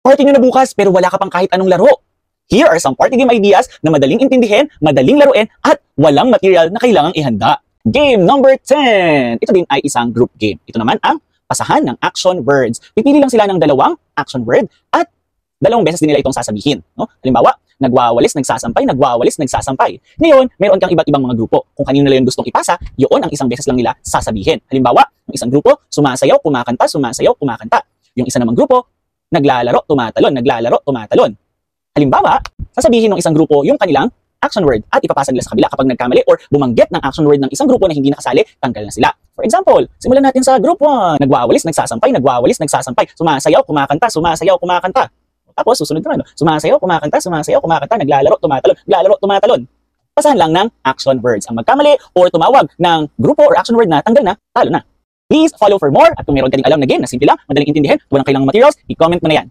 Party nyo na bukas pero wala ka pang kahit anong laro. Here are some party game ideas na madaling intindihin, madaling laruin, at walang material na kailangang ihanda. Game number 10! Ito din ay isang group game. Ito naman ang pasahan ng action words. Pipili lang sila ng dalawang action word at dalawang beses din nila itong sasabihin. No? Halimbawa, nagwawalis, nagsasampay, nagwawalis, nagsasampay. Ngayon, mayroon kang iba't ibang mga grupo. Kung kanino nila yung gustong ipasa, yun ang isang beses lang nila sasabihin. Halimbawa, yung isang grupo, sumasayaw, kumakanta, sumasayaw, kumakanta. Yung isa namang grupo, naglalaro, tumatalon, naglalaro, tumatalon. Halimbawa, sasabihin ng isang grupo yung kanilang action word at ipapasa nila sa kabila kapag nagkamali or bumanggit ng action word ng isang grupo na hindi nakasali, tanggal na sila. For example, simulan natin sa group 1. Nagwawalis, nagsasampay, nagwawalis, nagsasampay. Sumasayaw, kumakanta, sumasayaw, kumakanta. Tapos susunod naman, sumasayaw, kumakanta, sumasayaw, kumakanta, naglalaro, tumatalon, naglalaro, tumatalon. Pasahan lang ng action words. Ang magkamali or tumawag ng grupo or action word na tanggal na, talo na. Please follow for more at kung meron ka ding alam na game na simple lang, madaling intindihin, walang kailangang materials, i-comment mo na yan.